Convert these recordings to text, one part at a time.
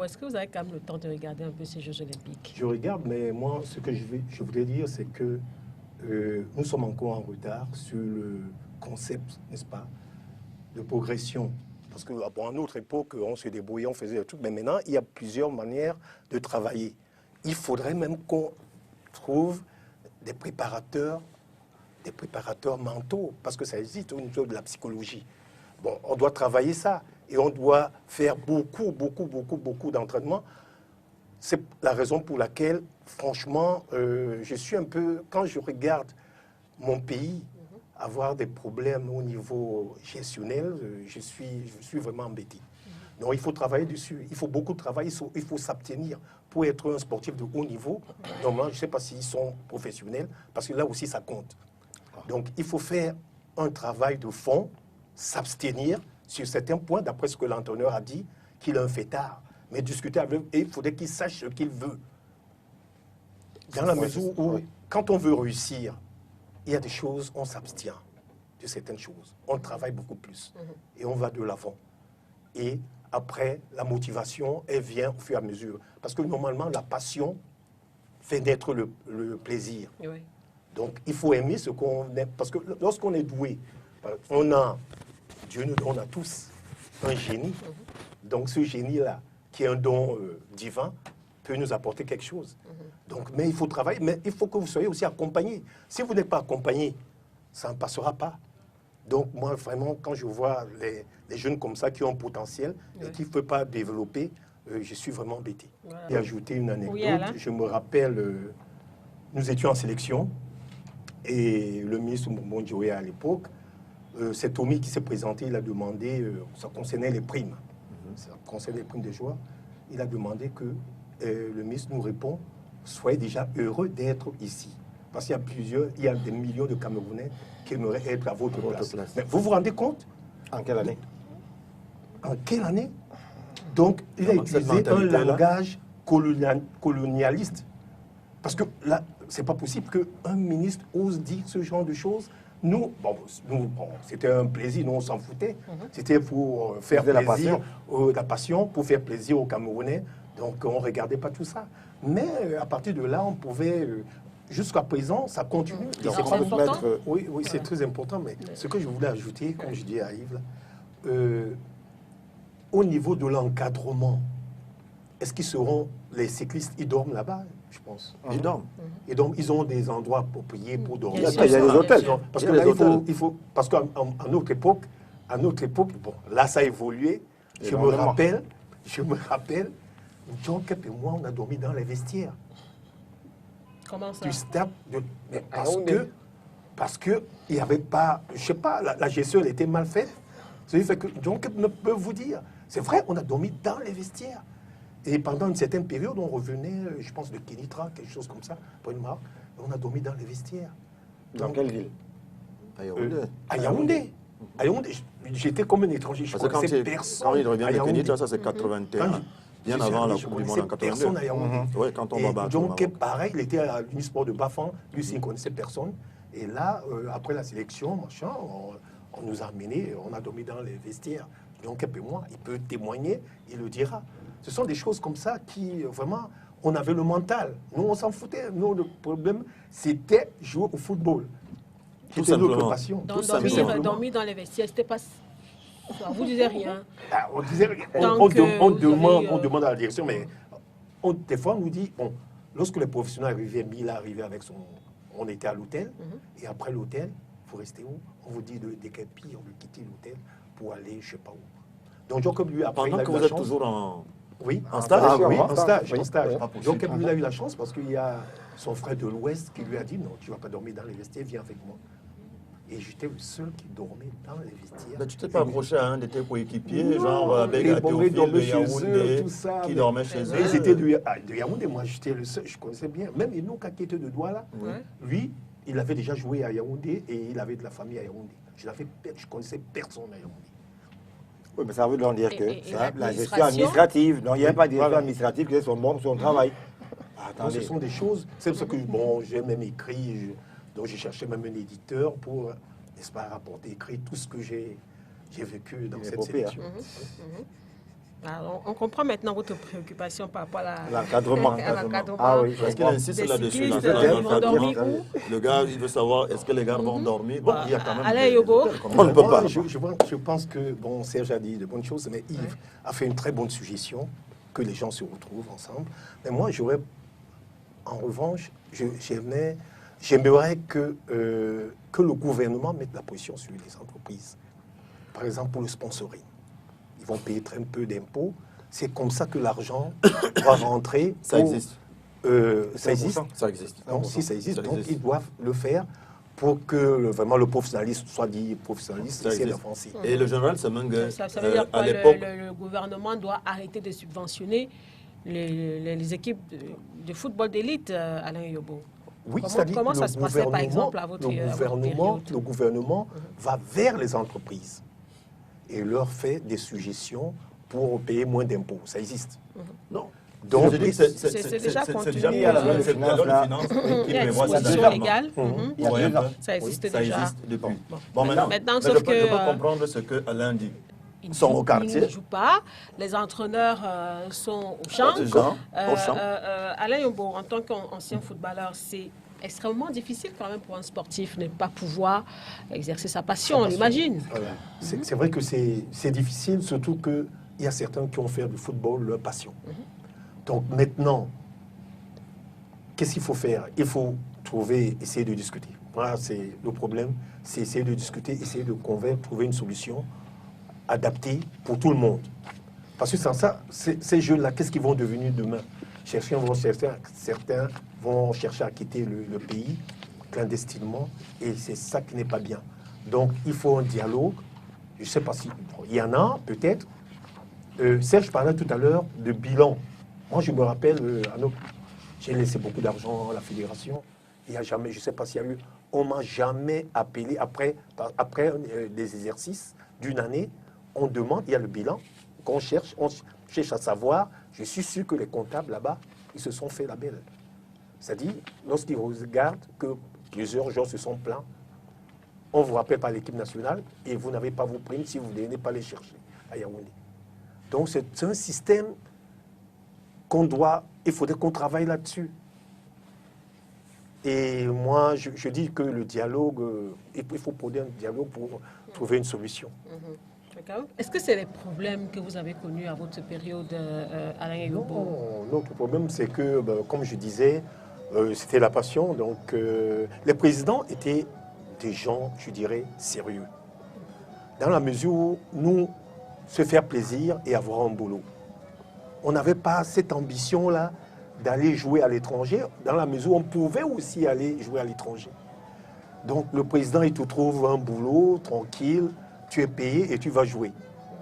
ou est-ce que vous avez quand même le temps de regarder un peu ces Jeux olympiques? Je regarde, mais moi, ce que je voudrais dire, c'est que nous sommes encore en retard sur le concept, n'est-ce pas, de progression. Parce qu'à notre époque, on se débrouillait, on faisait des trucs, mais maintenant, il y a plusieurs manières de travailler. Il faudrait même qu'on trouve des préparateurs mentaux, parce que ça existe au niveau de la psychologie. Bon, on doit travailler ça, et on doit faire beaucoup d'entraînement. C'est la raison pour laquelle, franchement, je suis un peu, quand je regarde mon pays avoir des problèmes au niveau gestionnel, je suis vraiment embêté. Donc il faut travailler dessus, il faut beaucoup de travail, il faut s'abstenir pour être un sportif de haut niveau. Normalement, je ne sais pas s'ils sont professionnels, parce que là aussi ça compte. Donc il faut faire un travail de fond, s'abstenir sur certains points, d'après ce que l'entraîneur a dit, qu'il a un fêtard. Mais discuter avec eux, et il faudrait qu'il sache ce qu'il veut. Dans la mesure où, quand on veut réussir, il y a des choses, on s'abstient de certaines choses. On travaille beaucoup plus et on va de l'avant. Et après, la motivation, elle vient au fur et à mesure. Parce que normalement, la passion fait naître le plaisir. Oui. Donc, il faut aimer ce qu'on aime. Parce que lorsqu'on est doué, Dieu nous donne à tous un génie. Donc, ce génie-là, qui est un don divin, peut nous apporter quelque chose. Donc, mais il faut travailler, mais il faut que vous soyez aussi accompagné. Si vous n'êtes pas accompagné, ça ne passera pas. Donc, moi, vraiment, quand je vois les jeunes comme ça qui ont un potentiel et qui ne peuvent pas développer, je suis vraiment embêté. Voilà. Et ajouter une anecdote, Oui, Alain. je me rappelle, nous étions en sélection et le ministre Mbombo Djoé à l'époque, c'est Tommy qui s'est présenté, il a demandé, ça concernait les primes, ça concernait les primes de joueurs, il a demandé que le ministre nous répond, soyez déjà heureux d'être ici. Parce qu'il y a des millions de Camerounais qui aimeraient être à votre place. Mais vous vous rendez compte? En quelle année? En quelle année? Donc, il a utilisé un langage colonialiste. Parce que là, c'est pas possible qu'un ministre ose dire ce genre de choses. Nous, c'était un plaisir, nous on s'en foutait. C'était pour faire plaisir, la passion, pour faire plaisir aux Camerounais. Donc on ne regardait pas tout ça. Mais à partir de là, on pouvait... Jusqu'à présent, ça continue. Donc, c'est important. Oui, c'est très important. Mais ce que je voulais ajouter, comme je dis à Yves, là, au niveau de l'encadrement, est-ce qu'ils seront... Les cyclistes, ils dorment là-bas, je pense. Ils dorment. Et donc, ils ont des endroits appropriés pour dormir. Il y a des hôtels. Parce que là, parce qu'à notre époque, bon, là, ça a évolué. Je me rappelle, John Kep et moi, on a dormi dans les vestiaires. Comment ça? Du stade, mais parce que il n'y avait pas, je sais pas, la gestion elle était mal faite. Ça fait que John Kep ne peut vous dire. C'est vrai, on a dormi dans les vestiaires. Et pendant une certaine période, on revenait, je pense, de Kénitra, quelque chose comme ça, pour une marque. On a dormi dans les vestiaires. Dans quelle ville? À Yaoundé. À Yaoundé. J'étais comme un étranger, je connaissais personne. Quand il revient à de Yaoundé. Kénitra, ça c'est 81. Bien avant la Coupe du Monde en 82. Personne à Yaoundé. Oui, quand on va battre. Donc, pareil, il était à l'Unisport de Bafan. Lui aussi, il ne connaissait personne. Et là, après la sélection, machin, on nous a amenés, on a dormi dans les vestiaires. Donc, et moi, il peut témoigner, il le dira. Ce sont des choses comme ça qui, vraiment, on avait le mental. Nous, on s'en foutait. Nous, le problème, c'était jouer au football. C'était notre passion. Dormir dans les vestiaires, c'était pas... Vous ne disiez rien. On disait rien. On demande à la direction, mais des fois, on nous dit, bon, lorsque les professionnels arrivaient, Mila arrivait avec son... On était à l'hôtel, et après l'hôtel, il faut rester où? On vous dit de décapir, de quitter l'hôtel pour aller je ne sais pas où. Donc, Jacob, lui, après, pendant que vous êtes toujours en... Oui, en stage. Oui, en stage. Donc, lui, il a eu la chance parce qu'il y a son frère de l'Ouest qui lui a dit, non, tu ne vas pas dormir dans les vestiaires, viens avec moi. Et j'étais le seul qui dormait dans les vestiaires. Mais tu t'es pas approché à un de tes coéquipiers, genre avec Théophile de Yaoundé, qui dormait chez eux? Ils étaient de Yaoundé, moi j'étais le seul, je connaissais bien. Même Enoch qui était de Douala, lui, il avait déjà joué à Yaoundé et il avait de la famille à Yaoundé. Je ne connaissais personne à Yaoundé. Oui, mais ça veut donc dire que la gestion administrative, donc il n'y a pas de gestion administrative qui est son travail. Donc, ce sont des choses, c'est pour ça que bon, j'ai même écrit, donc j'ai cherché même un éditeur pour, n'est-ce pas, rapporter, écrire tout ce que j'ai vécu dans cette sélection. Alors, on comprend maintenant votre préoccupation par rapport à l'encadrement. Ah oui, parce qu'il insiste là-dessus. Le gars, il veut savoir, est-ce que les gars vont dormir? Bon, il y a quand même... Alain Yobo. On ne peut pas. Je pense que, bon, Serge a dit de bonnes choses, mais Yves a fait une très bonne suggestion, que les gens se retrouvent ensemble. Mais moi, j'aurais, en revanche, j'aimerais que le gouvernement mette la pression sur les entreprises. Par exemple, pour le sponsoring. Ils vont payer très peu d'impôts. C'est comme ça que l'argent va rentrer. Ça existe. Ça existe. Ça existe. Donc, si ça existe, donc ils doivent le faire pour que vraiment le professionnalisme soit dit professionnaliste ici en France. Et le général Semengue, ça veut dire à que l'époque... le gouvernement doit arrêter de subventionner les équipes de football d'élite, Alain Yobo. Oui, comment ça se passait, par exemple, à votre période? Le gouvernement va vers les entreprises et leur fait des suggestions pour payer moins d'impôts. Ça existe. Non. Donc, c'est déjà contenu à la loi de finances qui prévoit cette disposition légale. Ça existe déjà. Ça existe depuis. Bon, maintenant, sauf que... Je peux comprendre ce que Alain dit. Ils sont au quartier. Ils ne jouent pas. Les entraîneurs sont au champ. Alain Yobo, en tant qu'ancien footballeur, c'est extrêmement difficile quand même pour un sportif de ne pas pouvoir exercer sa passion, on l'imagine. C'est vrai que c'est difficile, surtout qu'il y a certains qui ont fait du football leur passion. Donc maintenant, qu'est-ce qu'il faut faire? Il faut essayer de discuter. Voilà, c'est le problème, c'est essayer de discuter, essayer de convaincre, trouver une solution adaptée pour tout le monde. Parce que sans ça, ces jeunes-là, qu'est-ce qu'ils vont devenir demain? Certains vont chercher à quitter le pays clandestinement, et c'est ça qui n'est pas bien. Donc, il faut un dialogue. Je ne sais pas s'il y en a, peut-être. Serge parlait tout à l'heure de bilan. Moi, je me rappelle, j'ai laissé beaucoup d'argent à la fédération. Il y a jamais, je ne sais pas s'il y a eu, on m'a jamais appelé après des exercices d'une année. On demande, il y a le bilan qu'on cherche, on cherche à savoir. Je suis sûr que les comptables là-bas, ils se sont fait la belle. C'est-à-dire, lorsqu'ils regardent que plusieurs gens se sont plaints, on vous rappelle par l'équipe nationale et vous n'avez pas vos primes si vous ne venez pas les chercher à Yaoundé. Donc c'est un système il faudrait qu'on travaille là-dessus. Et moi, je dis que le dialogue, il faut poser un dialogue pour trouver une solution. Est-ce que c'est les problèmes que vous avez connus à votre période, Alain Yobo? Non, notre problème, c'est que, comme je disais, c'était la passion. Donc, les présidents étaient des gens, je dirais, sérieux. Dans la mesure où nous, se faire plaisir et avoir un boulot. On n'avait pas cette ambition-là d'aller jouer à l'étranger, dans la mesure où on pouvait aussi aller jouer à l'étranger. Donc, le président, il te trouve un boulot tranquille, tu es payé et tu vas jouer.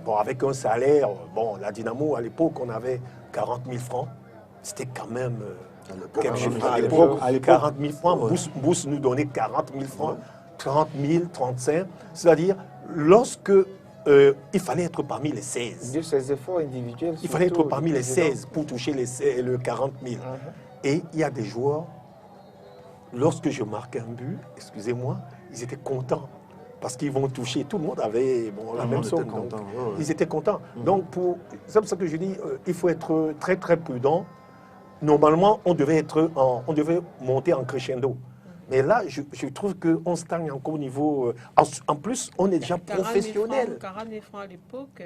Bon, avec un salaire, bon, la Dynamo, à l'époque, on avait 40 000 francs. C'était quand même quelque chose. À l'époque, 40 000 francs, ouais. Bous nous donnait 40 000 francs, 30 000, 35. C'est-à-dire, lorsque il fallait être parmi les 16. De ces efforts individuels. Il fallait être parmi les 16 pour toucher le 40 000. Et il y a des joueurs, lorsque je marquais un but, excusez-moi, ils étaient contents. Parce qu'ils vont toucher, tout le monde avait la même somme. Ils étaient contents. Donc, c'est pour ça que je dis, il faut être très très prudent. Normalement, on devait monter en crescendo. Mais là, je trouve qu'on stagne encore au niveau... En plus, on est déjà professionnel. 40 000 francs à l'époque...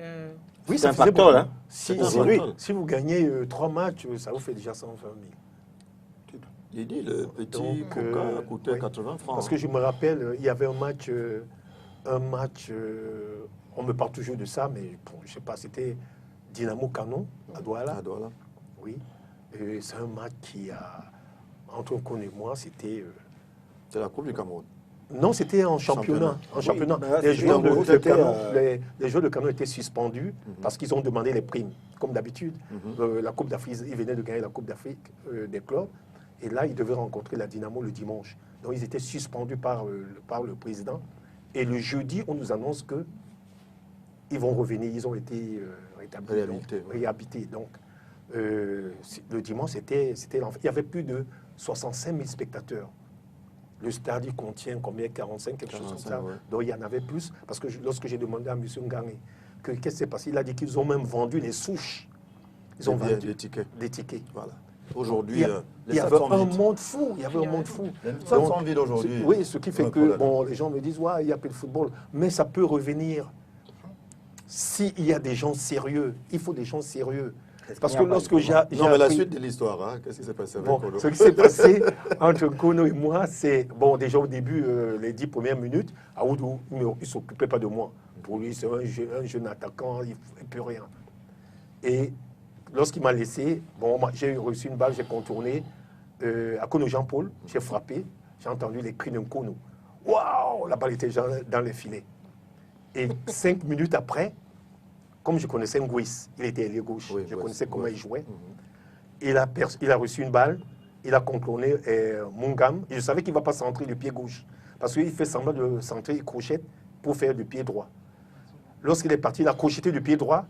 Oui, c'est un facteur, hein. Si vous gagnez 3 matchs, ça vous fait déjà 120 000. Il dit, le petit Coca coûtait 80 francs. Parce que je me rappelle, il y avait un match, on me parle toujours de ça, mais bon, je ne sais pas, c'était Dynamo Canon à Douala. Oui. C'est un match qui a, entre Con et moi, c'était... C'est la Coupe du Cameroun. Non, c'était en championnat. En championnat. Les joueurs de Canon étaient suspendus parce qu'ils ont demandé les primes, comme d'habitude. La Coupe d'Afrique, ils venaient de gagner la Coupe d'Afrique des clubs. Et là, ils devaient rencontrer la Dynamo le dimanche. Donc, ils étaient suspendus par le président. Et le jeudi, on nous annonce qu'ils vont revenir. Ils ont été réhabilités. Donc, le dimanche, c'était l'enfer. Il y avait plus de 65 000 spectateurs. Le stade, il contient combien? 45, quelque chose comme ça. Ouais. Donc, il y en avait plus. Parce que lorsque j'ai demandé à M. Ngangé qu'est-ce qui s'est passé? Il a dit qu'ils ont même vendu les souches. Ils ont vendu des tickets. Voilà. Aujourd'hui, il y avait un monde fou. Il y avait un monde fou. Les stades sont vides aujourd'hui. Oui, ce qui fait que bon, les gens me disent, ouais, il n'y a plus de football. Mais ça peut revenir. S'il y a des gens sérieux, il faut des gens sérieux. Parce que lorsque j'ai non, mais la suite de l'histoire, hein, qu'est-ce qui s'est passé avec Kono? Ce qui s'est passé entre Kono et moi, c'est, bon, déjà au début, les 10 premières minutes, Aoudou, il ne s'occupait pas de moi. Pour lui, c'est un jeune attaquant, il ne peut rien. Et lorsqu'il m'a laissé, bon, j'ai reçu une balle, j'ai contourné. À Kono Jean-Paul, j'ai frappé, j'ai entendu les cris d'un Kono. Waouh, la balle était dans les filets. Et 5 minutes après, comme je connaissais Nguis, il était ailier gauche, je connaissais comment il jouait. Il a reçu une balle, il a contourné Mungam, et je savais qu'il ne va pas centrer le pied gauche, parce qu'il fait semblant de centrer, il crochette pour faire du pied droit. Lorsqu'il est parti, il a crocheté du pied droit,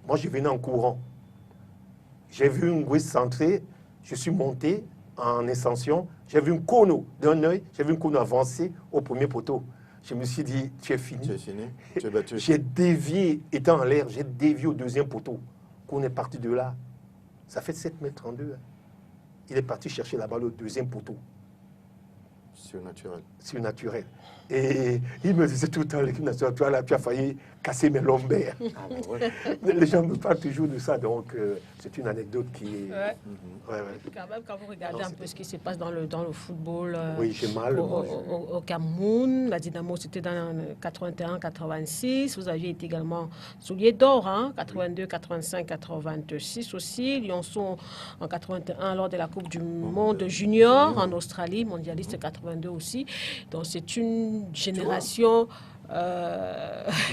moi je venais en courant. J'ai vu Nguis centrer, je suis monté en ascension, j'ai vu un Kono d'un œil, j'ai vu un Kono avancer au premier poteau. Je me suis dit, tu es fini. Tu es fini, tu es battu. J'ai dévié, étant en l'air, j'ai dévié au deuxième poteau. Qu'on est parti de là, ça fait 7,32 m. Il est parti chercher la balle au deuxième poteau. Surnaturel. Surnaturel. Et il me disait tout le temps, l'équipe nationale, tu as failli casser mes lombaires. Les gens me parlent toujours de ça, donc c'est une anecdote qui est... Quand même, quand vous regardez un peu ce qui se passe dans le football oui, j'ai mal, au Cameroun, la Dynamo c'était dans 81-86, vous aviez été également soulier d'or, hein, 82, 85, 86 aussi, Lyonçon en 81 lors de la Coupe du Monde Junior en Australie, mondialiste 82 aussi, donc c'est une génération...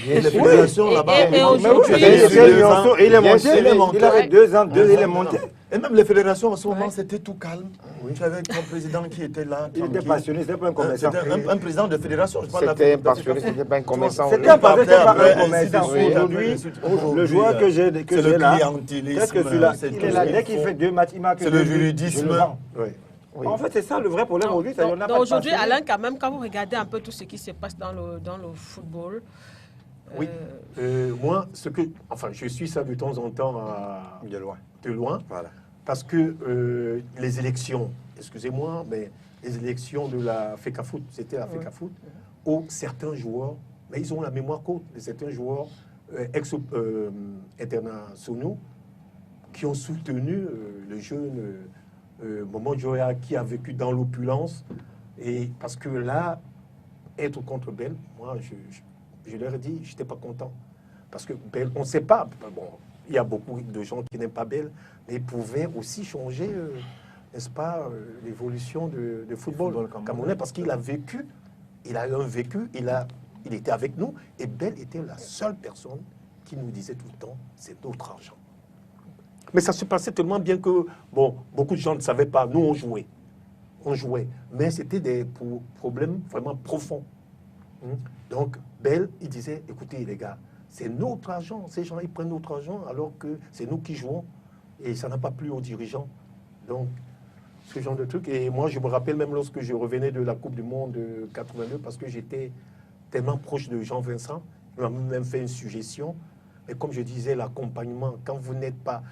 les fédérations là-bas. Et aujourd'hui, il est monté. Il avait 2 ans, il est monté. Et même les fédérations, en ce moment, c'était tout calme. Tu avais ton président qui était là. Il était passionné, c'était pas un commerçant. C'était un président de fédération. C'était un passionné, c'était pas un commerçant. C'était un commerçant. Aujourd'hui, le joueur que j'ai là, qu'est-ce que celui-là, dès qu'il fait 2 matchs, il marque. C'est le juridisme. Oui. En fait, c'est ça le vrai problème aujourd'hui. Aujourd'hui, Alain, quand même, quand vous regardez un peu tout ce qui se passe dans le football... Oui, moi, je suis ça de temps en temps de loin, voilà. Parce que les élections, excusez-moi, mais les élections de la FECAFOOT, c'était la FECAFOOT, où certains joueurs, mais ils ont la mémoire courte, de certains joueurs internationaux qui ont soutenu le jeune Momo Joya qui a vécu dans l'opulence. Et parce que là, être contre Bell, moi, je leur ai dit, je n'étais pas content. Parce que Bell, on ne sait pas. Bon, il y a beaucoup de gens qui n'aiment pas Bell, mais il pouvait aussi changer, n'est-ce pas, l'évolution de football camerounais. Parce qu'il a vécu, il a eu un vécu, il était avec nous. Et Bell était la seule personne qui nous disait tout le temps, c'est notre argent. Mais ça se passait tellement bien que, bon, beaucoup de gens ne savaient pas. Nous, on jouait. Mais c'était des problèmes vraiment profonds. Donc, Bell, il disait, écoutez les gars, c'est notre argent. Ces gens, ils prennent notre argent alors que c'est nous qui jouons. Et ça n'a pas plu aux dirigeants. Donc, ce genre de truc. Et moi, je me rappelle même lorsque je revenais de la Coupe du Monde 82, parce que j'étais tellement proche de Jean Vincent, il m'a même fait une suggestion. Et comme je disais, l'accompagnement, quand vous n'êtes pas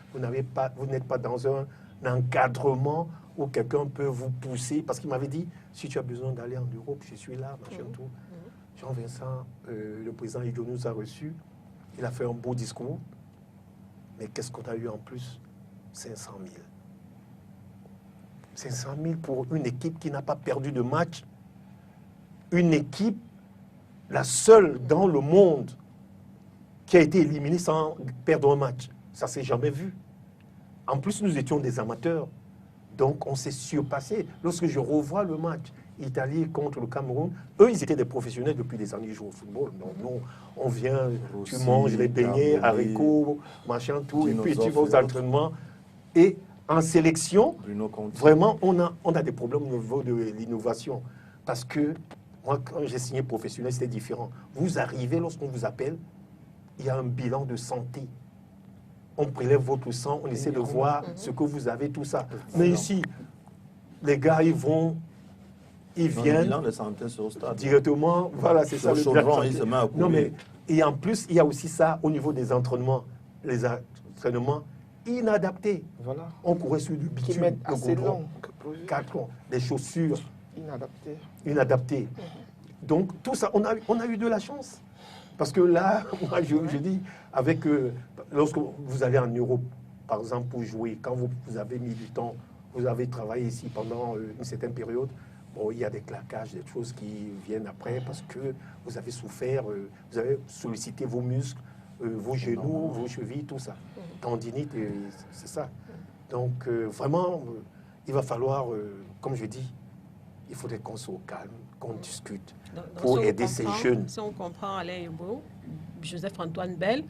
dans un encadrement où quelqu'un peut vous pousser, parce qu'il m'avait dit, si tu as besoin d'aller en Europe, je suis là, machin tout. Jean-Vincent, le président Ido nous a reçus, il a fait un beau discours, mais qu'est-ce qu'on a eu en plus? 500 000. 500 000 pour une équipe qui n'a pas perdu de match, une équipe, la seule dans le monde, qui a été éliminé sans perdre un match. Ça ne s'est jamais vu. En plus, nous étions des amateurs. Donc, on s'est surpassé. Lorsque je revois le match Italie contre le Cameroun, eux, ils étaient des professionnels depuis des années, ils jouent au football. Donc, nous, on vient, tu manges les beignets, haricots, machin, tout, et puis tu vas aux entraînements. Et en sélection, vraiment, on a des problèmes au niveau de l'innovation. Parce que, moi, quand j'ai signé professionnel, c'était différent. Vous arrivez, lorsqu'on vous appelle, il y a un bilan de santé. On prélève votre sang, on essaie de voir ce que vous avez, tout ça. Mais ici, les gars, ils viennent bilan de santé sur le stade. Directement, voilà, c'est ça. Le chaudron, il se met à courir. Non, mais Et en plus, il y a aussi ça au niveau des entraînements. Les entraînements inadaptés. Voilà. On courait sur du bitume, mettent assez long. 4 ans. Des chaussures Inadapté. inadaptées. Donc, tout ça, on a eu de la chance. Parce que là, moi, je dis, avec, lorsque vous allez en Europe, par exemple, pour jouer, quand vous avez mis du temps, vous avez travaillé ici pendant une certaine période, bon, il y a des claquages, des choses qui viennent après parce que vous avez souffert, vous avez sollicité vos muscles, vos genoux, vos chevilles, tout ça. Tendinite, c'est ça. Donc, vraiment, il va falloir, comme je dis, il faudrait qu'on soit au calme, qu'on discute pour aider ces jeunes. Si on comprend Alain Yeboah, Joseph-Antoine Bell,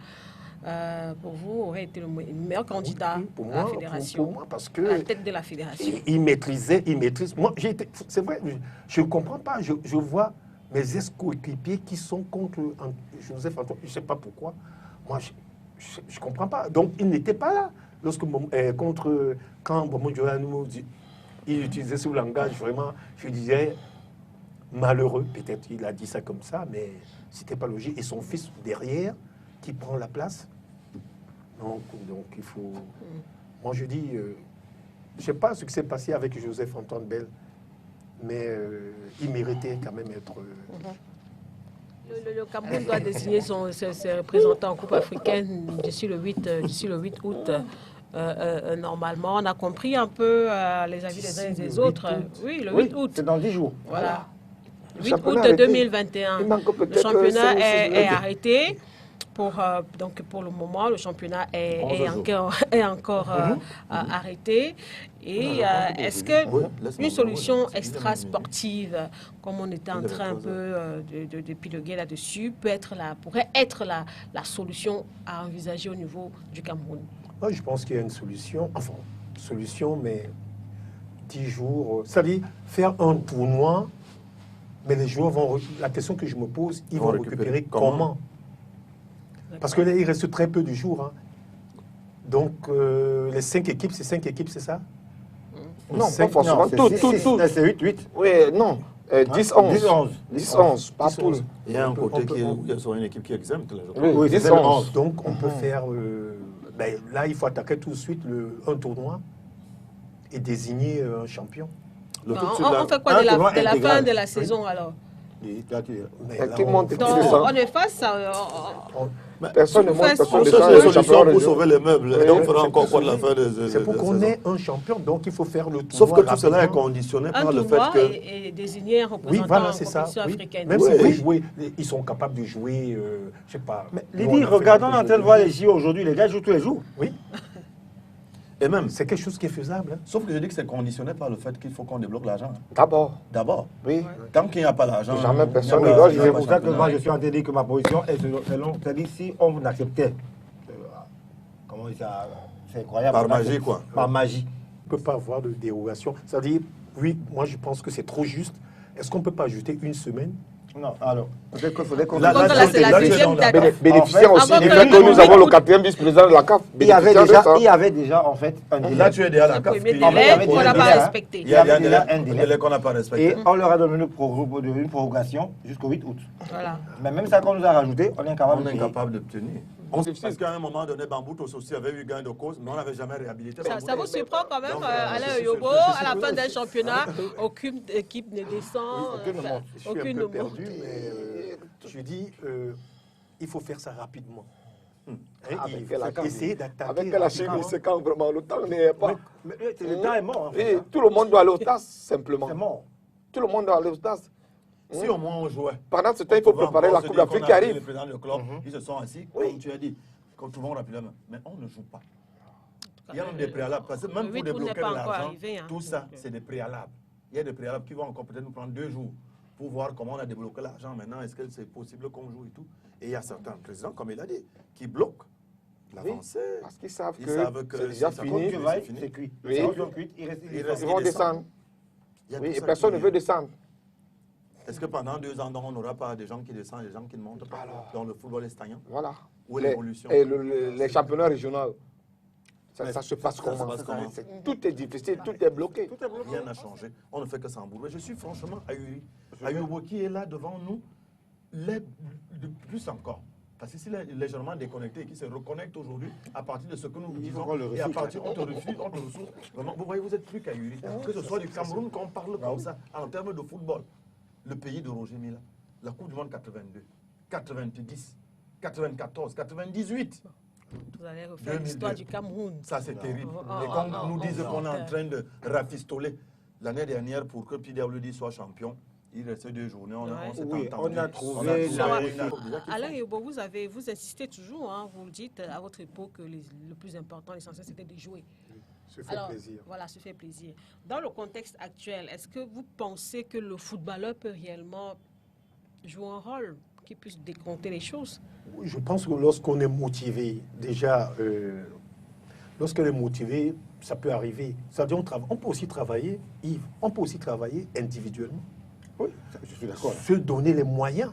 pour vous, aurait été le meilleur candidat à la fédération, pour moi, parce que à la tête de la fédération. Il maîtrise. Moi, c'est vrai, je ne comprends pas. Je vois mes ex-coéquipiers qui sont contre Joseph-Antoine. Je ne sais pas pourquoi. Moi, je ne comprends pas. Donc, il n'était pas là quand Bomo Dioulanou il utilisait ce langage, vraiment, je disais malheureux. Peut-être il a dit ça comme ça, mais c'était pas logique. Et son fils derrière, qui prend la place. Donc il faut... Moi, je dis, je ne sais pas ce qui s'est passé avec Joseph-Antoine Bell, mais il méritait quand même être... Le Cameroun doit désigner ses représentants en Coupe africaine d'ici le 8 août. Normalement, on a compris un peu les avis des uns et des autres. Oui, le 8 août. C'est dans 10 jours. Voilà. 8 août 2021. Le championnat est arrêté. Donc pour le moment, le championnat est encore arrêté. Et est-ce qu'une solution extra-sportive, comme on était en train un peu de piloguer là-dessus, pourrait être la solution à envisager au niveau du Cameroun? Moi, je pense qu'il y a une solution, mais 10 jours, c'est-à-dire faire un tournoi, mais les joueurs vont... La question que je me pose, ils vont récupérer comment? Parce que là, il reste très peu de jours. Hein. Donc, les 5 équipes, c'est 5 équipes, c'est ça? Non, pas forcément. Tout. C'est 8. Oui, non. 10-11. 10-11, pas poule. Il y a un côté qui est sur une équipe qui exempte. Oui, 10-11. Donc, on peut faire... là, il faut attaquer tout de suite un tournoi et désigner un champion. On fait quoi de la fin de la saison, alors? Tout le monde on est face à... Personne ne montre On cherche des solutions pour sauver les meubles. Et on fera encore quoi de la fin de c'est pour qu'on ait un champion, donc il faut faire le tournoi. Sauf que tout cela est conditionné par le fait que... et désigner un représentant en compétition africaine. Même si vous jouez, ils sont capables de jouer, je sais pas... Lydie, regardons en train de voir les JO aujourd'hui. Les gars jouent tous les jours. Oui. Et même, c'est quelque chose qui est faisable. Hein. Sauf que je dis que c'est conditionné par le fait qu'il faut qu'on débloque l'argent. D'abord. Oui. Tant qu'il n'y a pas l'argent... Jamais personne ne doit jouer. C'est pour ça que moi, je suis en train de dire que ma position est selon... C'est-à-dire, si on acceptait... Comment ça... C'est incroyable. Par magie, quoi. Par magie. On ne peut pas avoir de dérogation. C'est-à-dire, oui, moi, je pense que c'est trop juste. Est-ce qu'on ne peut pas ajouter une semaine? Non, alors, peut-être qu'il faudrait qu'on... Là, c'est la deuxième date. Bénéficiaire aussi du fait que nous avons le 4e vice-président de la CAF. Il y avait déjà, en fait, un délai. Là, tu es déjà la CAF. Premier délai qu'on n'a pas respecté. Il y a déjà un délai qu'on n'a pas respecté. Et on leur a donné une prorogation jusqu'au 8 août. Voilà. Mais même ça qu'on nous a rajouté, on est incapable d'obtenir. Parce qu'à un moment donné, Bamboutos aussi avait eu gain de cause, mais on n'avait jamais réhabilité. Ça vous surprend quand même, Alain Yeboah, à la fin d'un championnat, aucune équipe ne descend. Je suis un peu perdu, mais je dis, il faut faire ça rapidement. Il faut essayer d'attaquer. Avec la Chine, c'est quand vraiment le temps n'est pas. Le temps est mort. Tout le monde doit aller au TAS, simplement. C'est mort. Tout le monde doit aller au TAS. Si au moins on jouait. Pendant ce temps, il faut préparer la Coupe d'Afrique qui arrive. Les présidents du club, ils se sont assis, comme tu as dit, quand tout le monde rapidement. Mais on ne joue pas. Il y a même des préalables. Parce que même pour débloquer l'argent, tout ça, c'est des préalables. Il y a des préalables qui vont encore peut-être nous prendre 2 jours pour voir comment on a débloqué l'argent maintenant. Est-ce que c'est possible qu'on joue et tout? Et il y a certains présidents, comme il a dit, qui bloquent l'avancée. Parce qu'ils savent que c'est déjà fini. C'est cuit. Ils vont descendre. Et personne ne veut descendre. Est-ce que pendant 2 ans, on n'aura pas des gens qui descendent, des gens qui ne montent pas dans le football espagnol? Voilà. Où est l'évolution? Et les championnats régionaux, ça se passe comment? Tout est difficile, tout est bloqué. Rien n'a changé. On ne fait que s'embourber. Je suis franchement ahuri. Ayubo qui est là devant nous, l'est de plus encore. Parce que s'il est légèrement déconnecté et qu'il se reconnecte aujourd'hui à partir de ce que nous disons, et à partir, on te refuse, on te ressource. Vraiment, vous voyez, vous êtes plus qu'ahuri. Que ce soit du Cameroun, quand on parle comme ça, en termes de football, le pays de Roger Mila, la Coupe du Monde 82, 90, 94, 98. Vous allez refaire l'histoire du Cameroun. Ça, c'est terrible. Et quand on nous dise qu'on est en train de rafistoler l'année dernière pour que PWD soit champion, il restait 2 journées, on a trouvé... Alain Yobo, vous insistez toujours, hein, vous le dites à votre époque que le plus important, l'essentiel, c'était de jouer. Se fait plaisir. Voilà, se fait plaisir. Dans le contexte actuel, est-ce que vous pensez que le footballeur peut réellement jouer un rôle qui puisse décompter les choses? Oui, je pense que lorsqu'on est motivé, déjà, lorsqu'on est motivé, ça peut arriver. C'est-à-dire, on peut aussi travailler, Yves, on peut aussi travailler individuellement. Oui, je suis d'accord. Se donner les moyens.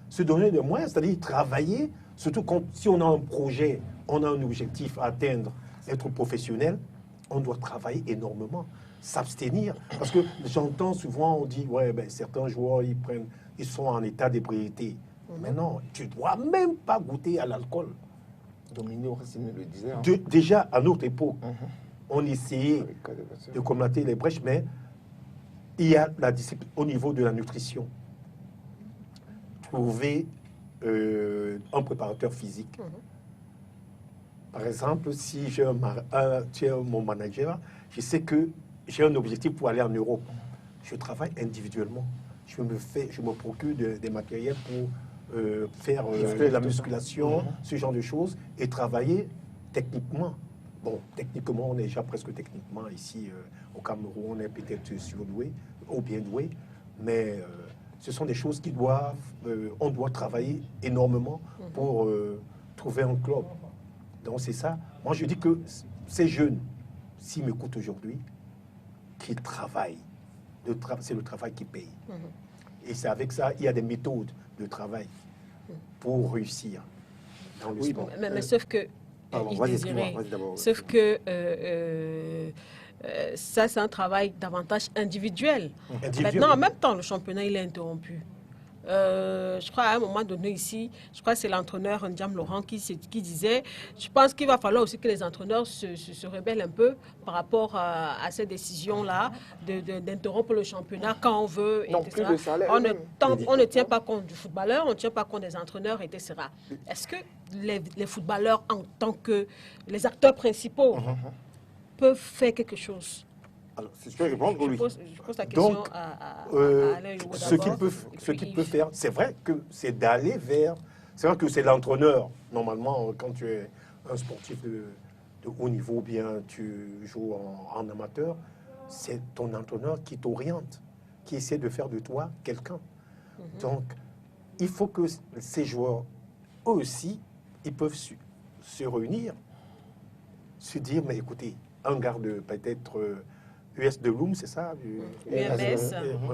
Se donner les moyens, c'est-à-dire travailler, surtout si on a un projet, on a un objectif à atteindre, être professionnel, on doit travailler énormément, s'abstenir. Parce que j'entends souvent, on dit, ouais, ben, certains joueurs, ils sont en état d'ébriété. Mais non, tu ne dois même pas goûter à l'alcool. Dominique Racine le disait. Hein. Déjà, à notre époque, on essayait de combattre les brèches, mais il y a la discipline au niveau de la nutrition. Trouver un préparateur physique. Par exemple, si j'ai mon manager, je sais que j'ai un objectif pour aller en Europe. Je travaille individuellement. Je me procure des matériels pour faire de la musculation, ce genre de choses, et travailler techniquement. Bon, techniquement, on est déjà presque techniquement ici au Cameroun, on est peut-être surdoué ou bien doué, mais ce sont des choses qui on doit travailler énormément pour trouver un club. Donc c'est ça. Moi, je dis que ces jeunes, s'ils m'écoutent aujourd'hui, qu'ils travaillent. C'est le travail qui paye. Et c'est avec ça, il y a des méthodes de travail pour réussir dans le sport. Mais sauf que... Sauf que ça, c'est un travail davantage individuel. Maintenant, en même temps, le championnat, il est interrompu. Je crois à un moment donné ici, je crois que c'est l'entraîneur Ndiam Laurent qui disait, je pense qu'il va falloir aussi que les entraîneurs se rebellent un peu par rapport à cette décision-là d'interrompre le championnat quand on veut. Non, plus de salaire. On ne tient pas compte du footballeur, on ne tient pas compte des entraîneurs, etc. Est-ce que les footballeurs, en tant que les acteurs principaux, peuvent faire quelque chose? Alors, c'est ce que je pense pour lui. Je pose la question. Donc, à Alain Yobo ce qu'il peut faire, c'est vrai que c'est d'aller vers... C'est vrai que c'est l'entraîneur. Normalement, quand tu es un sportif de haut niveau, bien tu joues en amateur, c'est ton entraîneur qui t'oriente, qui essaie de faire de toi quelqu'un. Donc, il faut que ces joueurs, eux aussi, ils peuvent se réunir, se dire, mais écoutez, un garde peut-être... US de Loom, c'est ça,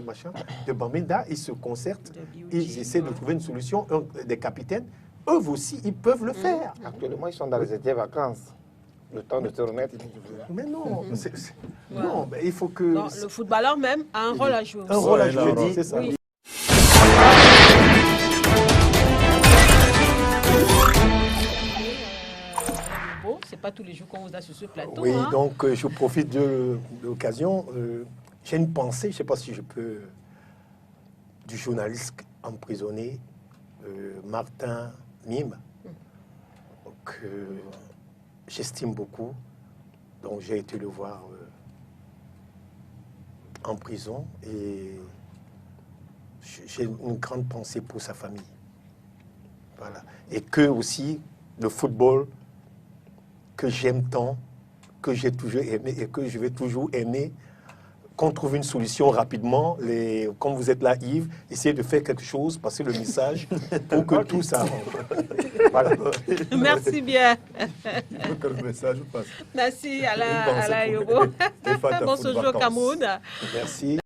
machin, de Bamenda, ils se concertent, ils essaient de trouver une solution. Des capitaines, eux aussi, ils peuvent le faire. Actuellement, ils sont dans les étés vacances. Le temps de se remettre. Mais non, non, mais il faut que... Non, le footballeur même a un rôle à jouer. Un rôle à jouer, c'est ça. Oui. C'est pas tous les jours qu'on vous a sur ce plateau. Oui, donc je profite de l'occasion. J'ai une pensée, je ne sais pas si je peux, du journaliste emprisonné, Martin Mime, que j'estime beaucoup. Donc j'ai été le voir en prison et j'ai une grande pensée pour sa famille. Voilà. Et que aussi le football que j'aime tant, que j'ai toujours aimé et que je vais toujours aimer, qu'on trouve une solution rapidement. Comme vous êtes là, Yves, essayez de faire quelque chose, passer le message pour que tout ça... Voilà. Merci bien. Il faut que le message passe. Merci Alain Yobo. Bon séjour au Cameroun. Merci.